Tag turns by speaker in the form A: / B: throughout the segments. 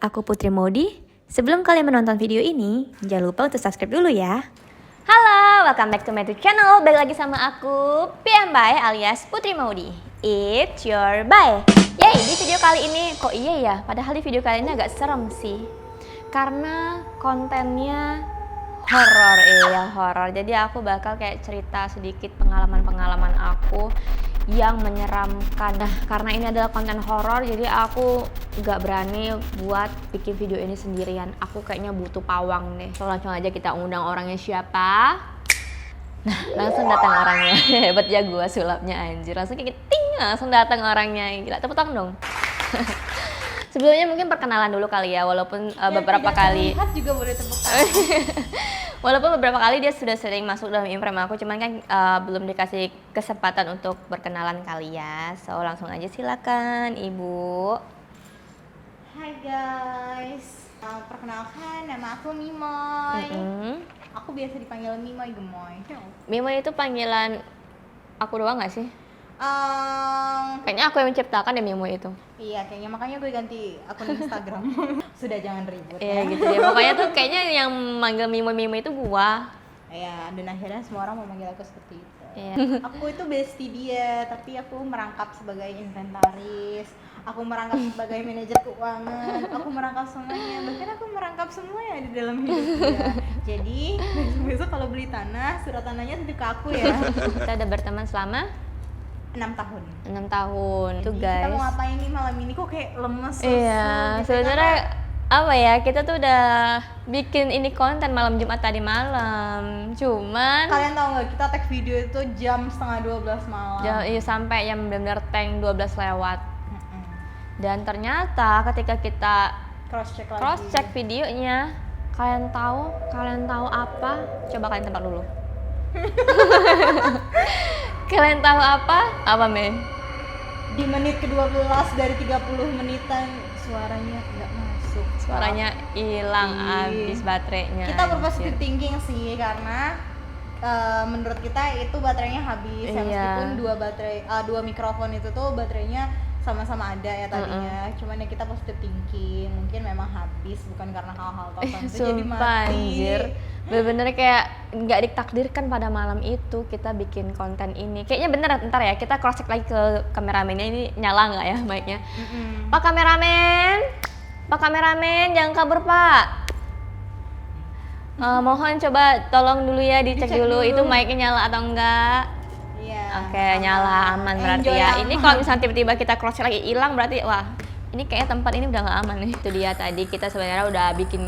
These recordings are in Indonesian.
A: aku Putri Modi. Sebelum kalian menonton video ini, jangan lupa untuk subscribe dulu ya. Halo, welcome back to my YouTube channel. Balik lagi sama aku, PM Bai alias Putri Modi. It's your bye. Yay, di video kali ini, kok iya ya? Padahal di video kali ini agak serem sih. Karena kontennya horor, horor. Jadi aku bakal kayak cerita sedikit pengalaman-pengalaman aku yang menyeramkan. Nah, karena ini adalah konten horor, jadi aku gak berani buat bikin video ini sendirian. Aku kayaknya butuh pawang nih. So langsung aja kita undang orangnya siapa. Nah, langsung datang orangnya. Hebat ya gua sulapnya anjir. Langsung kayak ting, langsung datang orangnya. Gila, tepuk tangan dong. Sebelumnya mungkin perkenalan dulu kali ya, walaupun beberapa kali
B: juga boleh tepuk tangan.
A: Walaupun beberapa kali dia sudah sering masuk dalam imprem aku, cuman kan belum dikasih kesempatan untuk berkenalan kali ya. So langsung aja silakan Ibu.
B: Hai guys, perkenalkan nama aku Mimoy. Aku biasa dipanggil Mimoy Gemoy.
A: Mimoy itu panggilan aku doang gak sih? Kayaknya aku yang menciptakan deh Mimoy itu.
B: Iya, kayaknya makanya gue ganti akun Instagram. Sudah, jangan ribut
A: Iya
B: ya.
A: gitu ya. Pokoknya tuh kayaknya yang manggil Mimoy itu gua.
B: Iya, dan akhirnya semua orang mau manggil aku seperti itu.
A: Iya.
B: Aku itu bestie dia, tapi aku merangkap sebagai inventaris. Aku merangkap sebagai manajer keuangan. Aku merangkap semuanya. Bahkan aku merangkap semuanya di dalam hidup dia. Jadi besok kalau beli tanah, surat tanahnya tentu ke aku ya.
A: Kita udah berteman selama
B: 6 tahun.
A: 6 tahun tuh
B: Jadi
A: guys.
B: kita mau ngapain nih malam ini, kok kayak lemes susu
A: Iya,
B: gitu.
A: sebenarnya apa ya, kita tuh udah bikin ini konten malam Jumat tadi malam. Cuman
B: Kalian tahu nggak, kita tag video itu jam setengah 12 malam.
A: iya, sampai yang benar-benar tank 12 lewat. Dan ternyata ketika kita cross check videonya, kalian tahu apa? Coba kalian tebak dulu. Kalian tahu apa? Apa, Mei?
B: Di menit ke-12 dari 30 menitan suaranya nggak masuk.
A: Suaranya hilang,
B: Iya.
A: habis baterainya.
B: Kita berpositive
A: anjir.
B: thinking sih, karena menurut kita itu baterainya habis. Ya,
A: Iya.
B: meskipun dua mikrofon itu tuh baterainya sama-sama ada ya tadinya. Cuman ya kita positive thinking, mungkin memang habis bukan karena hal-hal tertentu jadi
A: Sumpah
B: mati.
A: anjir, bener-bener kayak nggak ditakdirkan pada malam itu kita bikin konten ini. Kayaknya bener, ntar ya kita cross check lagi ke kameramennya, ini nyala nggak ya mic-nya. Pak kameramen jangan kabur Pak. Mohon coba tolong dulu ya dicek dulu itu mic-nya nyala atau enggak.
B: Iya.
A: Oke, nyala, aman berarti
B: Enjoy
A: ya.
B: aman.
A: Ini kalau misalnya tiba-tiba kita cross check lagi hilang, berarti wah ini kayaknya tempat ini udah nggak aman nih. Itu dia tadi kita sebenarnya udah bikin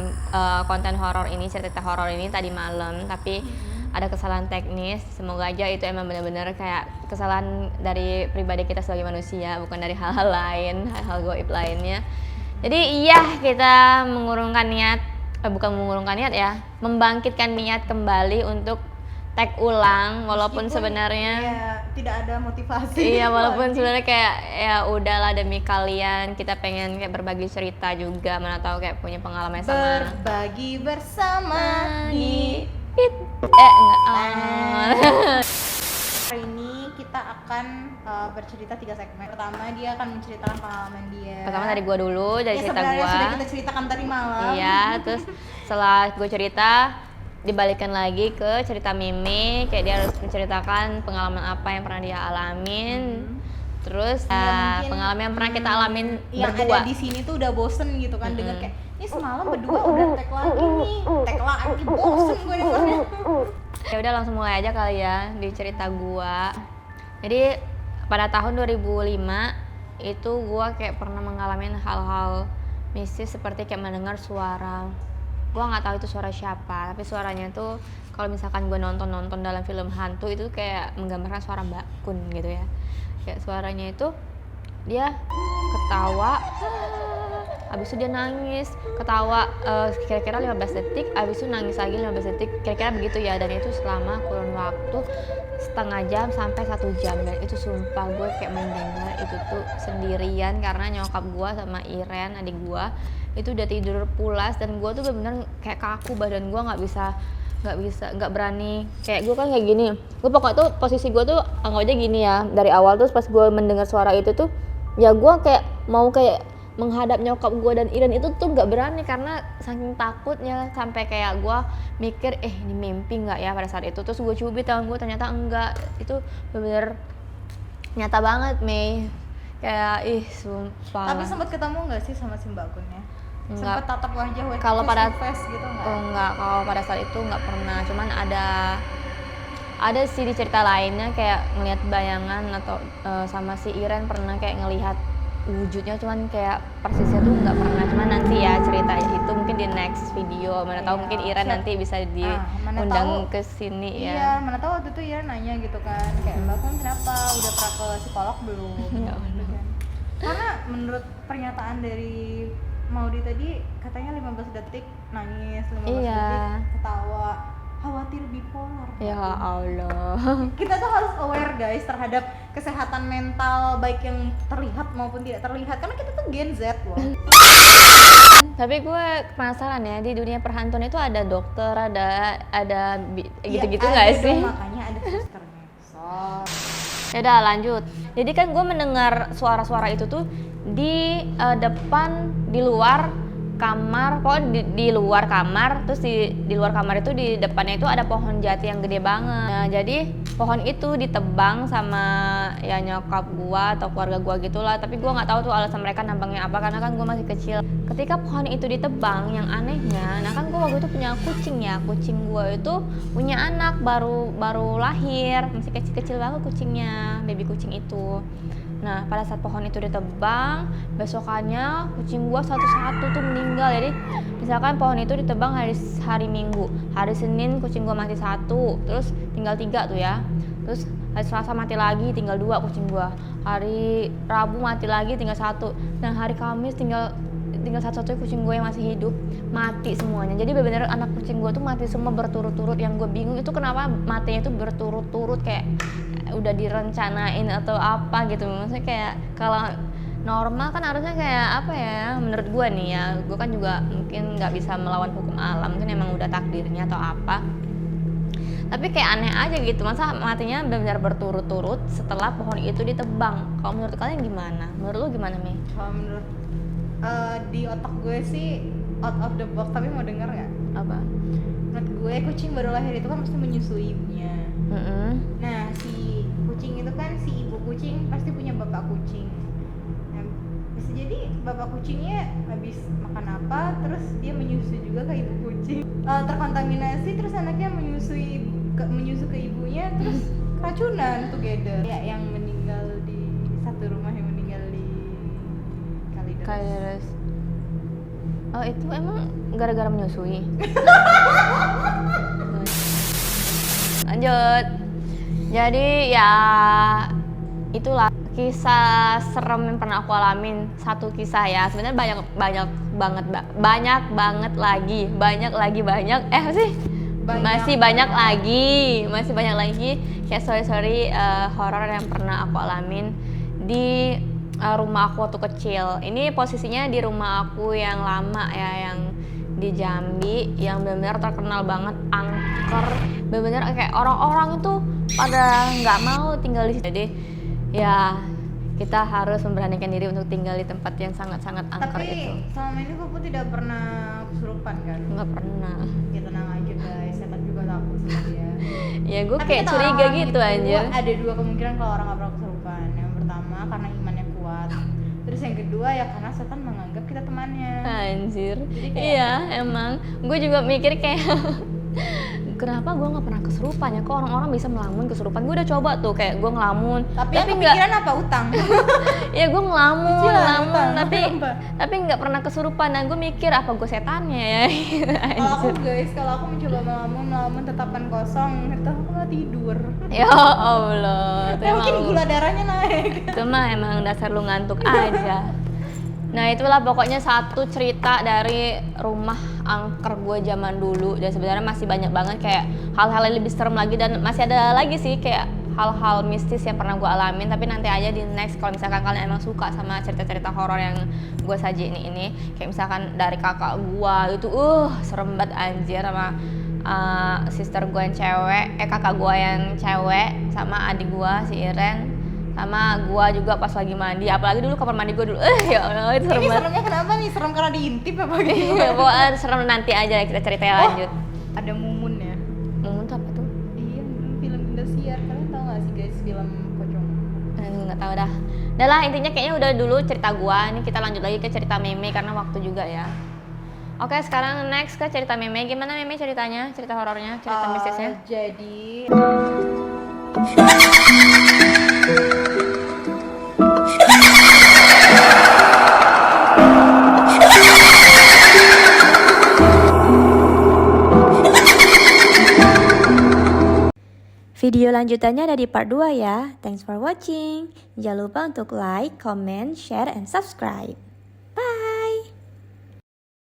A: konten horor ini, cerita horor ini tadi malam, tapi ada kesalahan teknis. Semoga aja itu emang benar-benar kayak kesalahan dari pribadi kita sebagai manusia, bukan dari hal-hal lain, hal-hal gaib lainnya. Jadi iya, kita mengurungkan niat, bukan mengurungkan niat ya, membangkitkan niat kembali untuk tag ulang, walaupun
B: Meskipun,
A: sebenarnya
B: ya, tidak ada motivasi.
A: iya, walaupun sebenarnya kayak ya udahlah demi kalian, kita pengen kayak berbagi cerita juga, mana tahu kayak punya pengalaman yang sama.
B: Berbagi bersama di hari ini kita akan bercerita 3 segmen. Pertama dia akan menceritakan pengalaman dia.
A: Pertama dari gua dulu, dari
B: Ya,
A: cerita
B: sebenarnya
A: gua.
B: sudah kita ceritakan tadi malam.
A: Iya, terus setelah gue cerita dibalikan lagi ke cerita Mimi, kayak dia harus menceritakan pengalaman apa yang pernah dia alamin. Terus
B: mungkin,
A: pengalaman yang pernah kita alamin
B: yang
A: berdua.
B: ada di sini tuh udah bosen gitu kan, denger kayak ini semalam berdua udah tag lagi bosen gue dengernya.
A: Ya udah langsung mulai aja kali ya di cerita gua. Jadi pada tahun 2005 itu gua kayak pernah mengalami hal-hal mistis seperti kayak mendengar suara. Gua nggak tahu itu suara siapa, tapi suaranya tuh kalau misalkan gua nonton dalam film hantu itu kayak menggambarkan suara Mbak Kun gitu ya. Kayak suaranya itu dia ketawa, habis itu dia nangis, ketawa kira-kira 15 detik, habis itu nangis lagi 15 detik, kira-kira begitu ya. Dan itu selama kurun waktu setengah jam sampai 1 jam. Dan itu sumpah gue kayak mendengar itu tuh sendirian, karena nyokap gue sama Iren adik gue itu udah tidur pulas, dan gue tuh bener-bener kayak kaku, badan gue nggak berani, kayak gue kan kayak gini, gue pokoknya tuh posisi gue tuh anggap aja gini ya dari awal. Terus pas gue mendengar suara itu tuh ya gue kayak mau kayak menghadap nyokap gue dan Iren itu tuh nggak berani karena saking takutnya, sampai kayak gue mikir ini mimpi nggak ya pada saat itu. Terus gue cubit tangan gue, ternyata enggak, itu bener-bener nyata banget Mei, kayak sumpah.
B: Tapi sempat ketemu nggak sih sama si Mbak Kunnya?
A: Enggak.
B: Sempat tatap wajah
A: Kalau pada
B: face gitu nggak?
A: enggak, kalau pada saat itu nggak pernah, cuman ada sih di cerita lainnya kayak ngelihat bayangan atau sama si Iren pernah kayak ngelihat wujudnya, cuman kayak persisnya tuh nggak pernah. Cuman nanti ya cerita itu mungkin di next video, mana tahu mungkin Iren nanti bisa diundang ke sini ya.
B: Iya, mana tahu waktu itu Iren nanya gitu kan, kayak Mbak Kun kenapa, udah pernah ke psikolog belum?
A: Ya
B: gitu kan. Karena menurut pernyataan dari Maudi tadi katanya 15 detik nangis, 15 detik ketawa, khawatir bipolar.
A: Ya Allah.
B: Kita tuh harus aware guys terhadap kesehatan mental baik yang terlihat maupun tidak terlihat, karena kita tuh Gen Z loh.
A: Tapi gue penasaran ya, di dunia perhantuan itu ada dokter, ada gitu-gitu nggak sih?
B: Makanya ada susternya.
A: Ya udah lanjut. Jadi kan gue mendengar suara-suara itu tuh di depan, di luar kamar, pokoknya di luar kamar. Terus di luar kamar itu di depannya itu ada pohon jati yang gede banget. Nah jadi pohon itu ditebang sama ya nyokap gua atau keluarga gua gitulah. Tapi gua nggak tahu tuh alasan mereka nambangnya apa, karena kan gua masih kecil. Ketika pohon itu ditebang, yang anehnya, nah kan gua waktu itu punya kucing ya. Kucing gua itu punya anak baru lahir, masih kecil-kecil banget kucingnya, baby kucing itu. Nah pada saat pohon itu ditebang, besokannya kucing gua satu-satu tuh meninggal. Jadi misalkan pohon itu ditebang hari Minggu, hari Senin kucing gua mati 1, terus tinggal 3 tuh ya. Terus hari Selasa mati lagi, tinggal 2 kucing gua. Hari Rabu mati lagi, tinggal 1. Dan hari Kamis tinggal satu-satunya kucing gue yang masih hidup, mati semuanya. Jadi benar-benar anak kucing gue tuh mati semua berturut-turut. Yang gue bingung itu kenapa matinya itu berturut-turut, kayak udah direncanain atau apa gitu. Maksudnya kayak kalau normal kan harusnya kayak apa ya, menurut gue nih ya, gue kan juga mungkin nggak bisa melawan hukum alam, mungkin emang udah takdirnya atau apa. Tapi kayak aneh aja gitu, masa matinya benar-benar berturut-turut setelah pohon itu ditebang. Kalau menurut kalian gimana? Menurut lu gimana Mei?
B: Kalau menurut di otak gue sih out of the box, tapi mau denger nggak?
A: Apa?
B: Menurut gue kucing baru lahir itu kan pasti menyusui ibunya. Nah si kucing itu kan, si ibu kucing pasti punya bapak kucing. Nah, bisa jadi bapak kucingnya habis makan apa, terus dia menyusui juga ke ibu kucing. Terkontaminasi, terus anaknya menyusu ke ibunya, terus keracunan together. Ya yang meninggal di satu rumah, yang meninggal di
A: Kalideres. Oh itu emang gara-gara menyusui? Lanjut. Jadi ya itulah kisah serem yang pernah aku alamin. Satu kisah ya, sebenarnya banyak banget lagi kayak story horor yang pernah aku alamin di rumah aku waktu kecil. Ini posisinya di rumah aku yang lama ya, yang di Jambi, yang benar-benar terkenal banget, angker, benar-benar kayak orang-orang itu pada nggak mau tinggal di situ. Jadi ya kita harus memberanikan diri untuk tinggal di tempat yang sangat-sangat angker.
B: Tapi
A: itu.
B: Tapi selama ini gue tidak pernah kesurupan kan?
A: Nggak pernah.
B: Ya tenang aja guys, setan juga takut sama dia.
A: Ya gue kayak curiga gitu anjir.
B: Ada 2 kemungkinan kalau orang nggak pernah kesurupan. Yang pertama karena imannya kuat. Terus yang kedua ya karena setan menganggap kita temannya.
A: Anjir.
B: Kayak,
A: iya emang. Gue juga mikir kayak kenapa gue nggak pernah kesurupan ya? Kok orang-orang bisa melamun kesurupan? Gue udah coba tuh kayak gue ngelamun.
B: Tapi kepikiran apa? Utang.
A: Ya gue ngelamun,
B: utang.
A: tapi nggak pernah kesurupan. Dan gue mikir apa gue setannya ya?
B: Kalau aku mencoba melamun tetapan kosong, itu aku nggak tidur.
A: Ya Allah.
B: Ya mungkin gula darahnya naik.
A: Itu mah emang dasar lu ngantuk aja. Nah itulah pokoknya satu cerita dari rumah angker gue zaman dulu. Dan sebenarnya masih banyak banget kayak hal-hal yang lebih serem lagi. Dan masih ada lagi sih kayak hal-hal mistis yang pernah gue alamin. Tapi nanti aja di next, kalau misalkan kalian emang suka sama cerita-cerita horor yang gue sajiin ini. Kayak misalkan dari kakak gue itu serem banget anjir, sama sister gue yang cewek, kakak gue yang cewek, sama adik gue si Iren, Sama gua juga pas lagi mandi, apalagi dulu kamar mandi gua dulu. Ya Allah, itu serem
B: Ini
A: banget.
B: seremnya kenapa nih? Serem karena diintip apa
A: Iya,
B: gimana?
A: pokoknya serem, nanti aja kita ceritanya lanjut.
B: Ada Mumun ya.
A: Mumun tuh apa tuh?
B: Iya, film Indosiar. Kalian tahu nggak sih guys film pocong?
A: Nggak tahu dah. Udah lah, intinya kayaknya udah dulu cerita gua. Ini kita lanjut lagi ke cerita Meme karena waktu juga ya. Oke, sekarang next ke cerita Meme. Gimana Meme ceritanya? Cerita horornya, cerita mistisnya?
B: Jadi
C: Video lanjutannya ada di part 2 ya. Thanks for watching. Jangan lupa untuk like, comment, share, and subscribe. Bye!